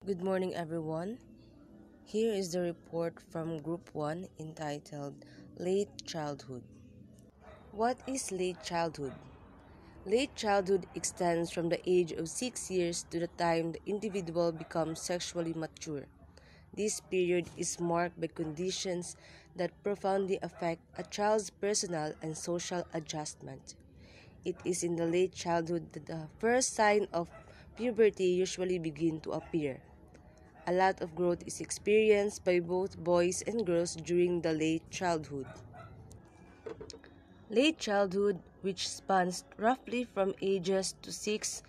Good morning, everyone. Here is the report from Group 1 entitled Late Childhood. What is late childhood? Late childhood extends from the age of 6 years to the time the individual becomes sexually mature. This period is marked by conditions that profoundly affect a child's personal and social adjustment. It is in the late childhood that the first sign of puberty usually begin to appear. A lot of growth is experienced by both boys and girls during the late childhood. Late childhood, which spans roughly from ages to 6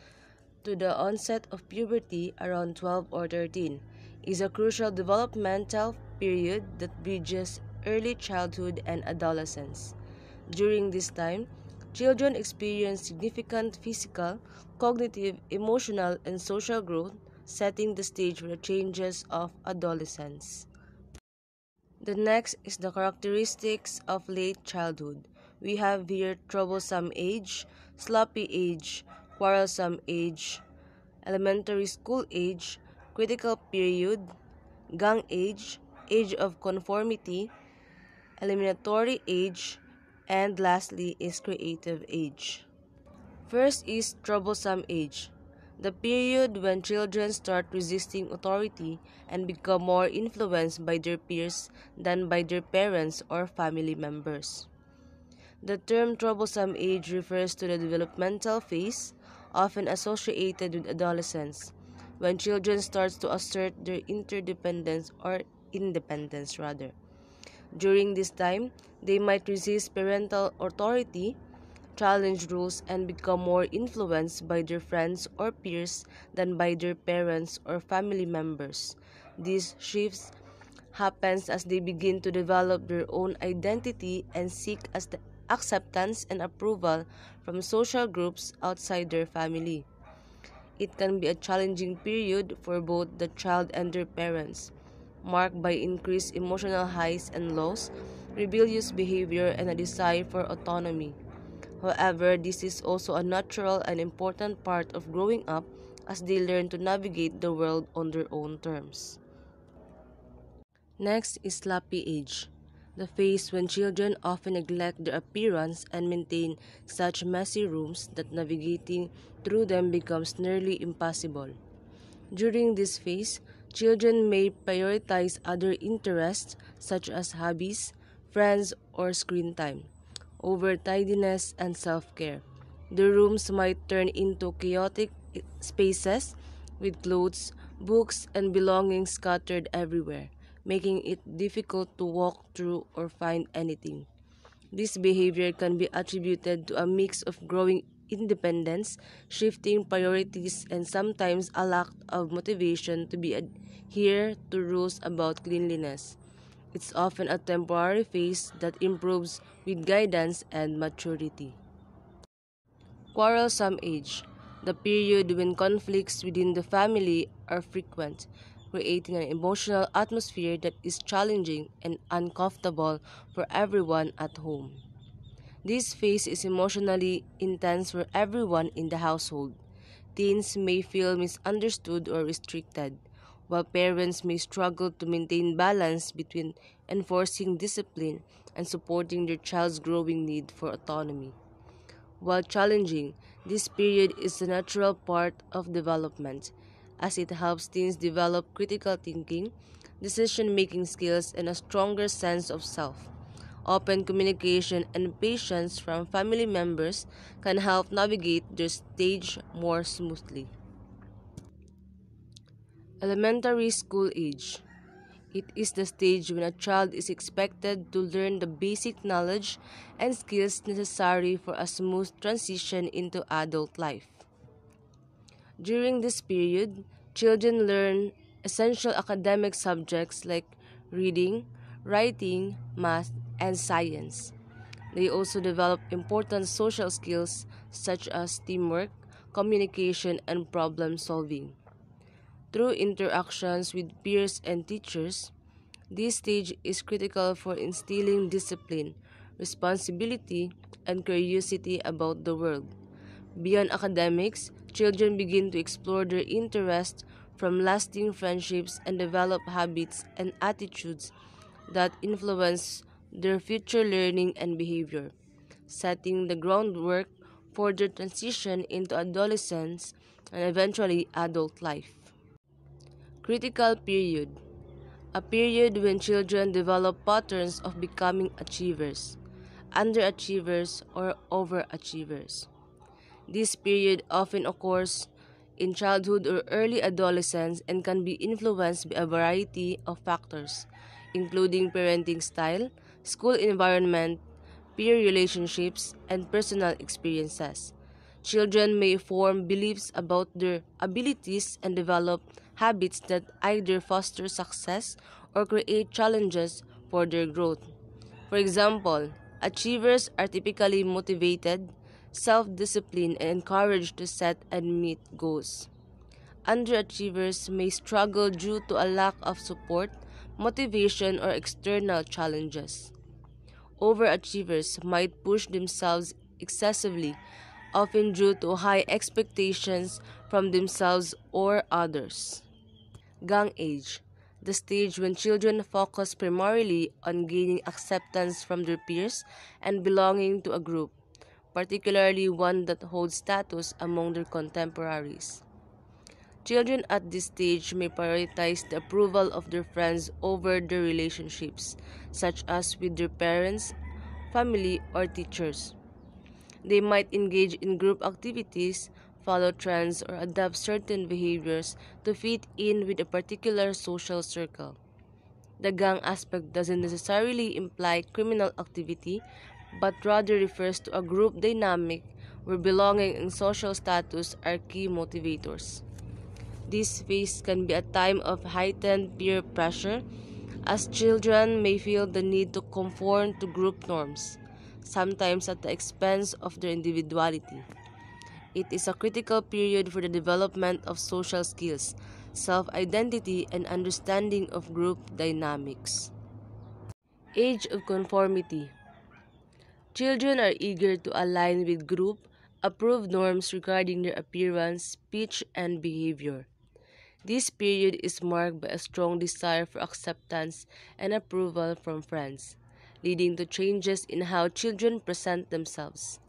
to the onset of puberty around 12 or 13, is a crucial developmental period that bridges early childhood and adolescence. During this time, children experience significant physical, cognitive, emotional, and social growth, setting the stage for the changes of adolescence. The next is the characteristics of late childhood. We have here troublesome age, sloppy age, quarrelsome age, elementary school age, critical period, gang age of conformity, eliminatory age, and lastly is creative age. First is troublesome age, the period when children start resisting authority and become more influenced by their peers than by their parents or family members. The term troublesome age refers to the developmental phase, often associated with adolescence, when children start to assert their interdependence or independence rather. During this time, they might resist parental authority, challenge rules, and become more influenced by their friends or peers than by their parents or family members. These shifts happens as they begin to develop their own identity and seek acceptance and approval from social groups outside their family. It can be a challenging period for both the child and their parents, marked by increased emotional highs and lows, rebellious behavior, and a desire for autonomy. However, this is also a natural and important part of growing up as they learn to navigate the world on their own terms. Next is sloppy age, the phase when children often neglect their appearance and maintain such messy rooms that navigating through them becomes nearly impossible. During this phase, children may prioritize other interests such as hobbies, friends, or screen time over tidiness and self-care. The rooms might turn into chaotic spaces with clothes, books, and belongings scattered everywhere, making it difficult to walk through or find anything. This behavior can be attributed to a mix of growing independence, shifting priorities, and sometimes a lack of motivation to be adhere to rules about cleanliness. It's often a temporary phase that improves with guidance and maturity. Quarrelsome age, the period when conflicts within the family are frequent, creating an emotional atmosphere that is challenging and uncomfortable for everyone at home. This phase is emotionally intense for everyone in the household. Teens may feel misunderstood or restricted, while parents may struggle to maintain balance between enforcing discipline and supporting their child's growing need for autonomy. While challenging, this period is a natural part of development, as it helps teens develop critical thinking, decision making skills, and a stronger sense of self. Open communication and patience from family members can help navigate their stage more smoothly. Elementary school age. It is the stage when a child is expected to learn the basic knowledge and skills necessary for a smooth transition into adult life. During this period, children learn essential academic subjects like reading, writing, math, and science. They also develop important social skills such as teamwork, communication, and problem solving. Through interactions with peers and teachers, this stage is critical for instilling discipline, responsibility, and curiosity about the world. Beyond academics, children begin to explore their interests, from lasting friendships and develop habits and attitudes that influence their future learning and behavior, setting the groundwork for their transition into adolescence and eventually adult life. Critical period, a period when children develop patterns of becoming achievers, underachievers, or overachievers. This period often occurs in childhood or early adolescence and can be influenced by a variety of factors, including parenting style, school environment, peer relationships, and personal experiences. Children may form beliefs about their abilities and develop habits that either foster success or create challenges for their growth. For example, achievers are typically motivated, self disciplined, and encouraged to set and meet goals. Underachievers may struggle due to a lack of support, motivation, or external challenges. Overachievers might push themselves excessively, often due to high expectations from themselves or others. Gang age, the stage when children focus primarily on gaining acceptance from their peers and belonging to a group, particularly one that holds status among their contemporaries. Children at this stage may prioritize the approval of their friends over their relationships, such as with their parents, family, or teachers. They might engage in group activities, follow trends, or adopt certain behaviors to fit in with a particular social circle. The gang aspect doesn't necessarily imply criminal activity, but rather refers to a group dynamic where belonging and social status are key motivators. This phase can be a time of heightened peer pressure, as children may feel the need to conform to group norms, sometimes at the expense of their individuality. It is a critical period for the development of social skills, self identity, and understanding of group dynamics. Age of conformity. Children are eager to align with group approved norms regarding their appearance, speech, and behavior. This period is marked by a strong desire for acceptance and approval from friends, leading to changes in how children present themselves.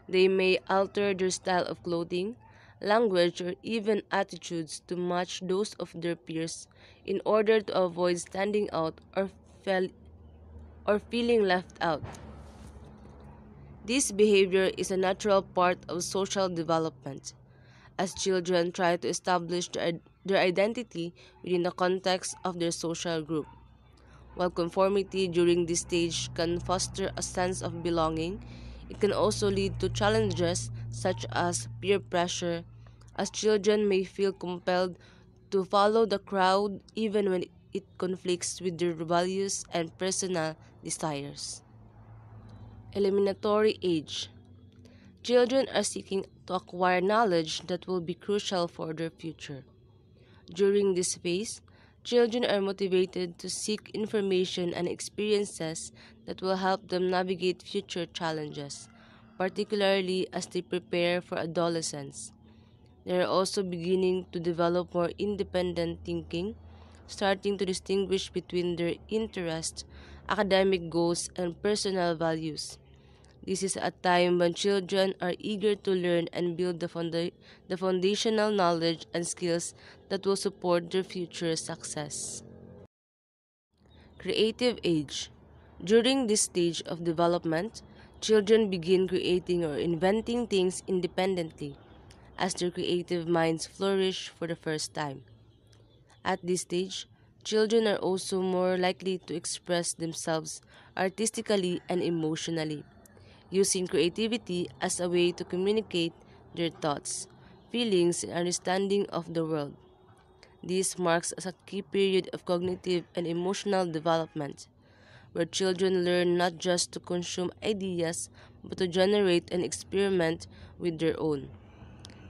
They may alter their style of clothing, language, or even attitudes to match those of their peers in order to avoid standing out or feeling left out. This behavior is a natural part of social development, as children try to establish their identity within the context of their social group. While conformity during this stage can foster a sense of belonging, it can also lead to challenges such as peer pressure, as children may feel compelled to follow the crowd even when it conflicts with their values and personal desires. Eliminatory age. Children are seeking to acquire knowledge that will be crucial for their future. During this phase, children are motivated to seek information and experiences that will help them navigate future challenges, particularly as they prepare for adolescence. They are also beginning to develop more independent thinking, starting to distinguish between their interests, academic goals, and personal values. This is a time when children are eager to learn and build the foundational knowledge and skills that will support their future success. Creative age. During this stage of development, children begin creating or inventing things independently as their creative minds flourish for the first time. At this stage, children are also more likely to express themselves artistically and emotionally, using creativity as a way to communicate their thoughts, feelings, and understanding of the world. This marks as a key period of cognitive and emotional development, where children learn not just to consume ideas but to generate and experiment with their own.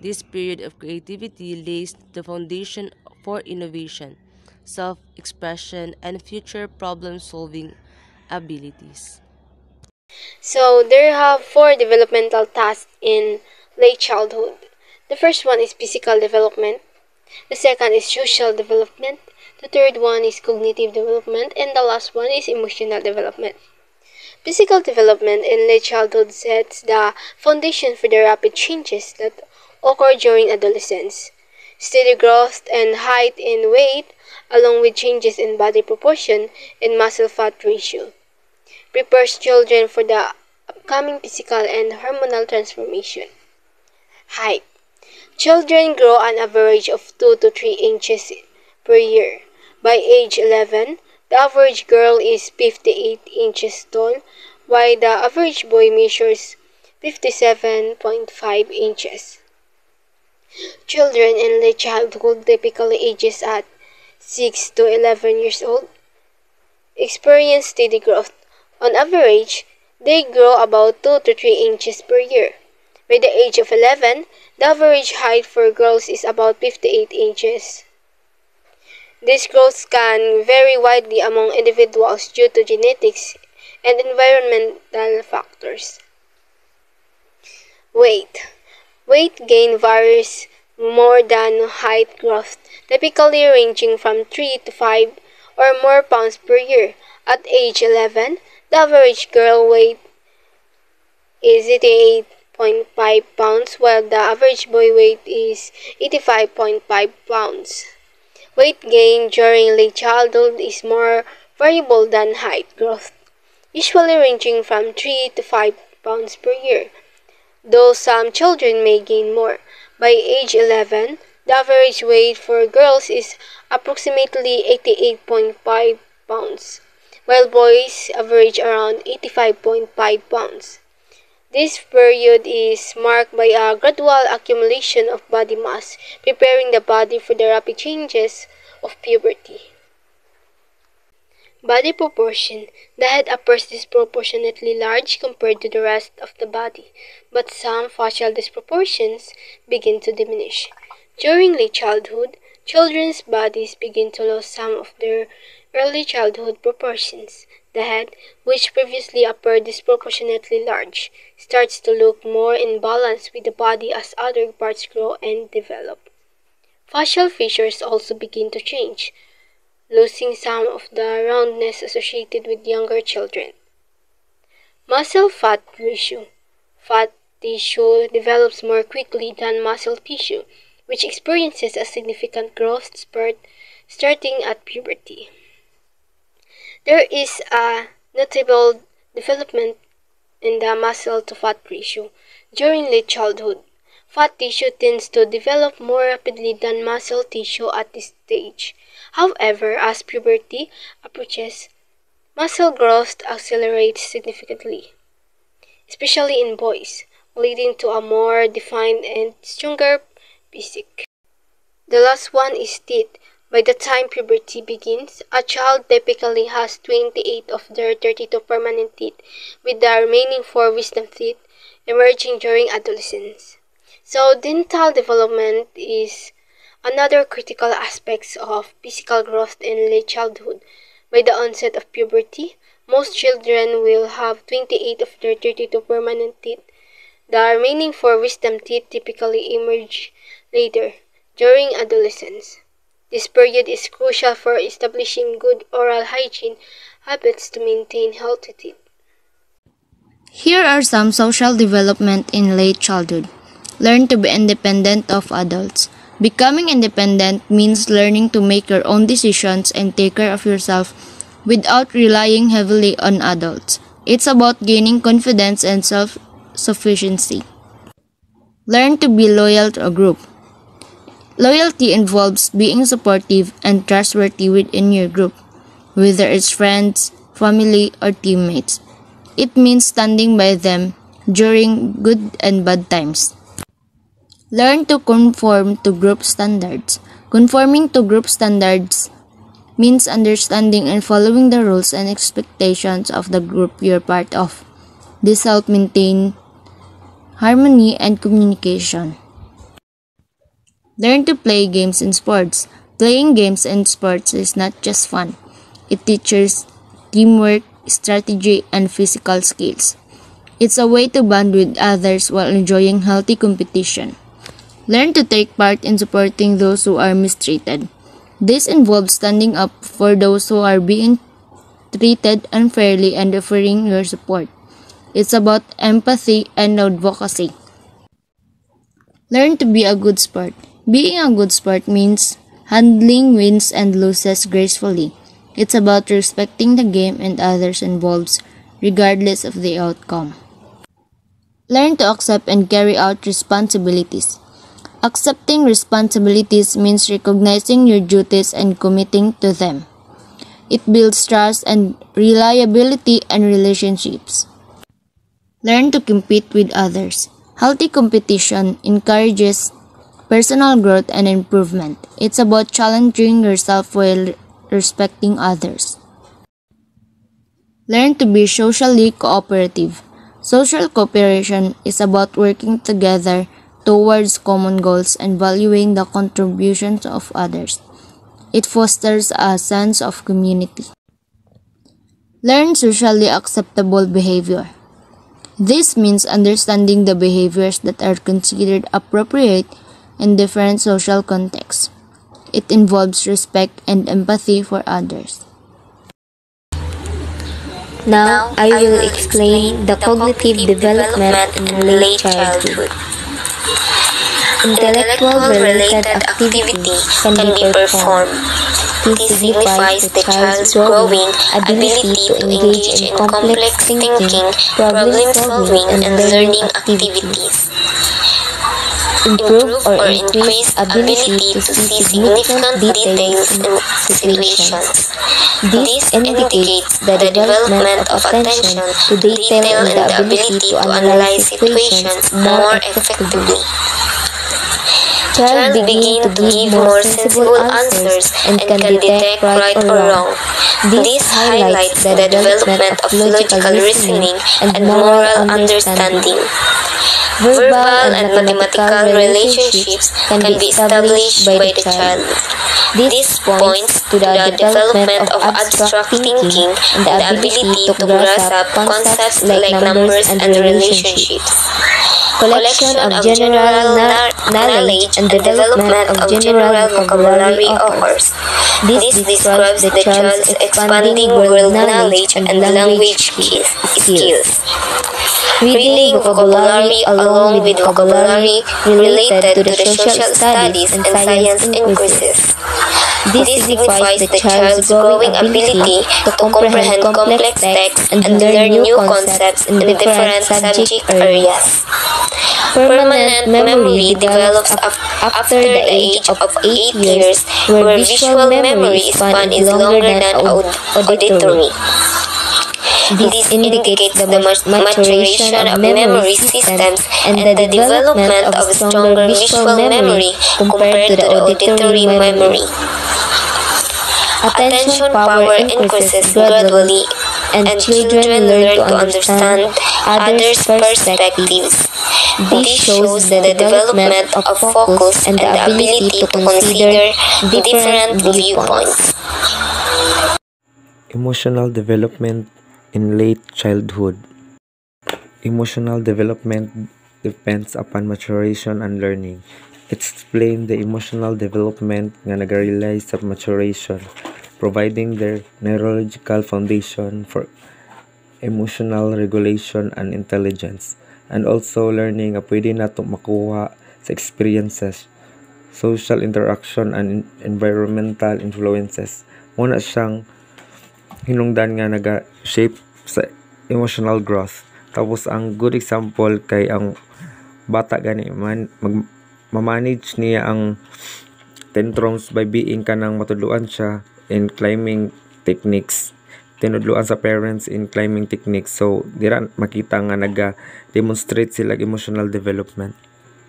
This period of creativity lays the foundation for innovation, self expression, and future problem solving abilities. So there have four developmental tasks in late childhood. The first one is physical development. The second is social development. The third one is cognitive development. And the last one is emotional development. Physical development in late childhood sets the foundation for the rapid changes that occur during adolescence. Steady growth and height and weight, along with changes in body proportion and muscle fat ratio, prepares children for the upcoming physical and hormonal transformation. Height. Children grow an average of 2 to 3 inches per year. By age 11, the average girl is 58 inches tall, while the average boy measures 57.5 inches. Children in late childhood, typically ages at 6 to 11 years old, experience steady growth. On average, they grow about 2 to 3 inches per year. By the age of 11, the average height for girls is about 58 inches. This growth can vary widely among individuals due to genetics and environmental factors. Weight. Weight gain varies more than height growth, typically ranging from 3 to 5 or more pounds per year. At age 11, the average girl weight is 88.5 pounds, while the average boy weight is 85.5 pounds. Weight gain during late childhood is more variable than height growth, usually ranging from 3 to 5 pounds per year, though some children may gain more. By age 11, the average weight for girls is approximately 88.5 pounds, while boys average around 85.5 pounds. This period is marked by a gradual accumulation of body mass, preparing the body for the rapid changes of puberty. Body proportion. The head appears disproportionately large compared to the rest of the body, but some facial disproportions begin to diminish. During late childhood, children's bodies begin to lose some of their early childhood proportions. The head, which previously appeared disproportionately large, starts to look more in balance with the body as other parts grow and develop. Facial features also begin to change, losing some of the roundness associated with younger children. Muscle fat ratio. Fat tissue develops more quickly than muscle tissue, which experiences a significant growth spurt starting at puberty. There is a notable development in the muscle to fat ratio during late childhood. Fat tissue tends to develop more rapidly than muscle tissue at this stage. However, as puberty approaches, muscle growth accelerates significantly, especially in boys, leading to a more defined and stronger physique. The last one is teeth. By the time puberty begins, a child typically has 28 of their 32 permanent teeth, with the remaining 4 wisdom teeth emerging during adolescence. So, dental development is another critical aspect of physical growth in late childhood. By the onset of puberty, most children will have 28 of their 32 permanent teeth. The remaining 4 wisdom teeth typically emerge later, during adolescence. This period is crucial for establishing good oral hygiene habits to maintain healthy teeth. Here are some social development in late childhood. Learn to be independent of adults. Becoming independent means learning to make your own decisions and take care of yourself without relying heavily on adults. It's about gaining confidence and self-sufficiency. Learn to be loyal to a group. Loyalty involves being supportive and trustworthy within your group, whether it's friends, family, or teammates. It means standing by them during good and bad times. Learn to conform to group standards. Conforming to group standards means understanding and following the rules and expectations of the group you're part of. This helps maintain harmony and communication. Learn to play games and sports. Playing games and sports is not just fun. It teaches teamwork, strategy, and physical skills. It's a way to bond with others while enjoying healthy competition. Learn to take part in supporting those who are mistreated. This involves standing up for those who are being treated unfairly and offering your support. It's about empathy and advocacy. Learn to be a good sport. Being a good sport means handling wins and losses gracefully. It's about respecting the game and others involved, regardless of the outcome. Learn to accept and carry out responsibilities. Accepting responsibilities means recognizing your duties and committing to them. It builds trust and reliability in relationships. Learn to compete with others. Healthy competition encourages personal growth and improvement. It's about challenging yourself while respecting others. Learn to be socially cooperative. Social cooperation is about working together towards common goals and valuing the contributions of others. It fosters a sense of community. Learn socially acceptable behavior. This means understanding the behaviors that are considered appropriate in different social contexts. It involves respect and empathy for others. Now, I will explain the cognitive development in late childhood. Intellectual-related activity can be performed. This signifies the child's growing ability to engage in complex thinking, problem-solving, and learning activities. Improve or increase ability to see significant details in situations. This indicates the development of attention to detail and the ability to analyze situations more effectively. Child begin to give more sensible answers and can detect right or wrong. This highlights the development of logical reasoning and moral understanding. Verbal and mathematical relationships can be established by the child. This points to the development of abstract thinking and the ability to grasp concepts like numbers and relationships. Collection of general knowledge and development of general vocabulary occurs. This describes the child's expanding world knowledge and language skills. Reading vocabulary along with vocabulary related to the social studies and science increases. This signifies the child's growing ability to comprehend complex texts and learn new concepts in the different subject areas. Permanent memory develops after the age of 8 years, where visual memory span is longer than auditory. This indicates the maturation of memory systems and the development of stronger visual memory compared to the auditory memory. Attention power increases gradually, and children learn to understand others' perspectives. This shows the development of focus and the ability to consider different viewpoints. Emotional development in late childhood. Emotional development depends upon maturation and learning. Explain the emotional development nga nag-realize sa maturation, providing their neurological foundation for emotional regulation and intelligence, and also learning nga pwede nato makuha sa experiences, social interaction, and environmental influences. Muna siyang hinungdan nga naga-shape sa emotional growth. Tapos ang good example kay ang bata gani mamanage niya ang tantrums by being kanang matudluan siya in climbing techniques, tinudluan sa parents in climbing techniques. So dira makita nga naga-demonstrate sila emotional development.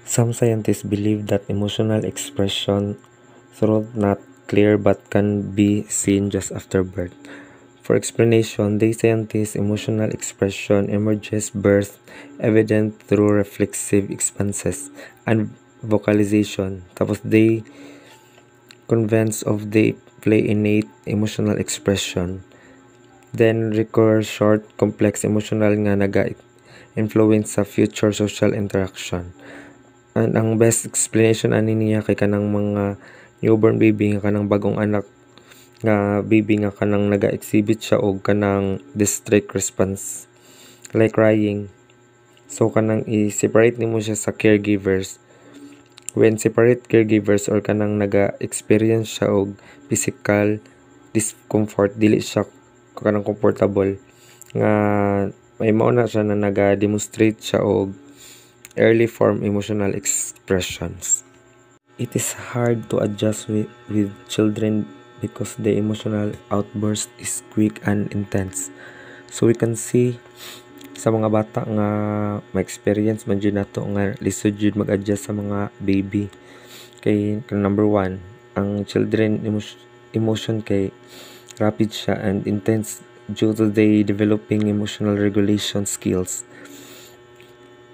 Some scientists believe that emotional expression through not clear but can be seen just after birth. For explanation, they scientists emotional expression emerges birth evident through reflexive expanses and vocalization. Tapos they convince of they play innate emotional expression. Then recur short complex emotional nga naga-influence sa future social interaction. And ang best explanation ani niya kay kanang mga newborn baby nga kanang bagong anak nga baby nga kanang naga-exhibit siya og kanang distress response like crying. So kanang i-separate nimo siya sa caregivers. When separate caregivers or kanang naga-experience siya og physical discomfort, dili siya kanang comfortable nga may mao na siya na naga-demonstrate siya og early form emotional expressions. It is hard to adjust with children because the emotional outburst is quick and intense. So we can see sa mga bata nga ma-experience man jud nato nga lisod jud mag-adjust sa mga baby. Kay number one, ang children emotion kay rapid siya and intense due to the developing emotional regulation skills.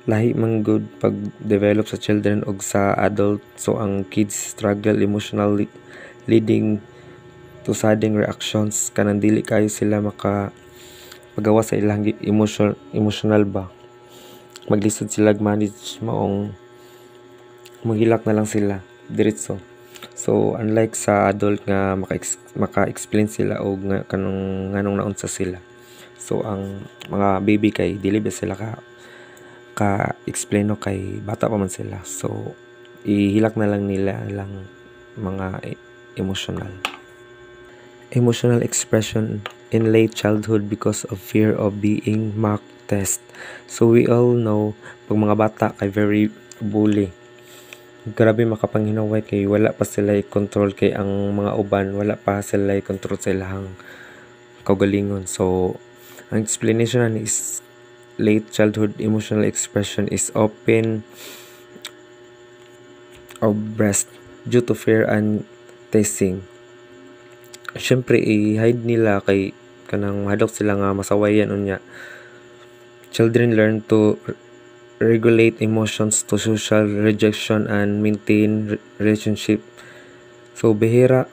Lahi man good pag develop sa children og sa adult, so ang kids struggle emotionally leading to sudden reactions kanang dili kayo sila pagawa sa ilang emotional ba, maglisod sila manage maong maghilak na lang sila diretso. So unlike sa adult nga maka-explain sila og nga nganong naunsa sila, so ang mga baby kay dili ba sila ka-explain no kay bata pa man sila, so ihilak na lang nila lang mga emotional expression in late childhood because of fear of being mock test. So we all know pag mga bata kay very bully, grabe makapanghinaway kay wala pa sila i-control kay ang mga uban wala pa sila i-control sa ilang kaugalingon. So ang explanation is late childhood emotional expression is open or breast due to fear and testing. Syempre i-hide nila kay kanang hadok sila nga masawayan unya. Children learn to regulate emotions to social rejection and maintain relationship. So bihira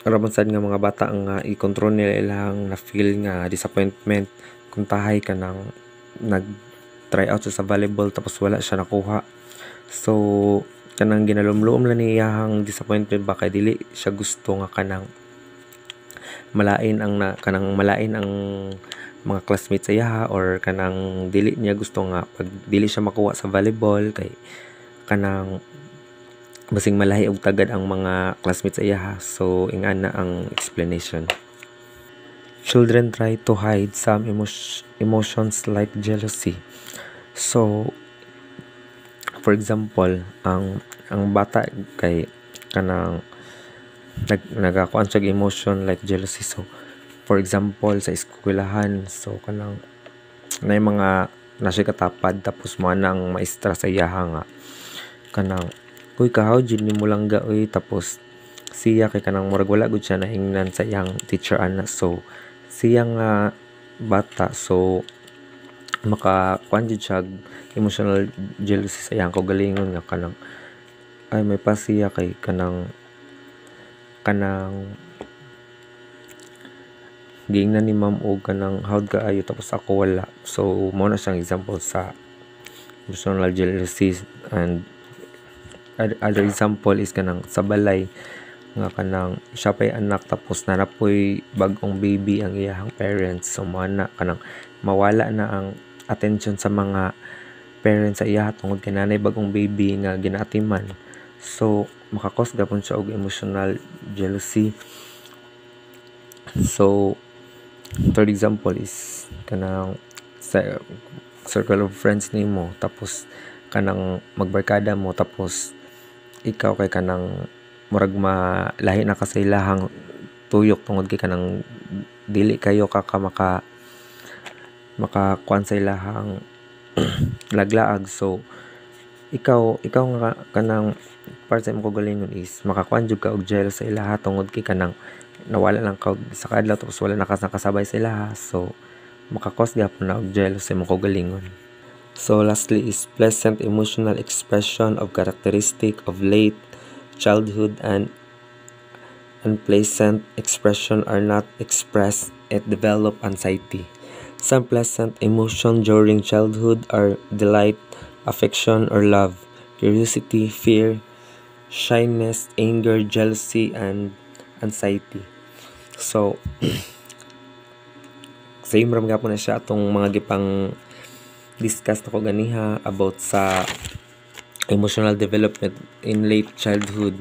raman sad nga mga bata nga i-control nila ilang na feel nga disappointment kung tahay ka nang nag-try out sa volleyball tapos wala siya nakuha. So kanang ginalumluom lang niyahang disappointment ba kay dili siya gusto nga kanang malain ang mga classmates sa iyaha or kanang dili niya gusto nga pag dili siya makuha sa volleyball kay kanang basing malahi og tagad ang mga classmates sa iyaha. So ingana ang explanation. Children try to hide some emotions like jealousy. So for example, ang bata kay kanang nagakuan siya emotion like jealousy. So for example sa eskwelahan, so kanang na mga nasa katapad tapos mo nang maestra sa iyaha nga kanang kuy kahaw jud nimo lang gaoy, tapos siya kay kanang murag wala gud siya nahingnan sa iyang teacher ana. So siya nga bata, so makakuan jud siya emotional jealousy sa iyang kaugalingon nga kanang ay may pasiya kay kanang giingnan ni ma'am og kanang hawd kaayo tapos ako wala. So mo na siyang example sa emotional jealousy. And other example is kanang sa balay nga kanang siya pay anak tapos nanapoy bagong baby ang iyang parents. So mo na kanang mawala na ang attention sa mga parents sa iya tungod kay nanay bagong baby nga ginaatiman. So makakos gapon siya og emotional jealousy. So third example is kanang sa circle of friends nimo tapos kanang magbarkada mo tapos ikaw kay kanang murag malahi na ka sa ilahang tuyok tungod kay kanang dili kayo makakuan sa ilahang laglaag. So ikaw nga kanang part sa imong kaugalingon is makakuan jud ka og jealous sa ilaha tungod kay kanang nawala lang ka sa kadlaw tapos wala na nakasabay sa ilaha. So makakos gyapon na og jealous sa imong kaugalingon. So lastly is pleasant emotional expression of characteristic of late childhood and unpleasant expression are not expressed at develop anxiety. Some pleasant emotion during childhood are delight, affection, or love. curiosity, fear, shyness, anger, jealousy, and anxiety. So, same ram po na siya atong mga gipang discuss na ko ganiha about sa emotional development in late childhood.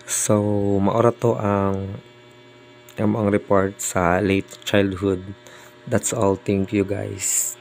So, maora to ang report sa late childhood. That's all. Thank you guys.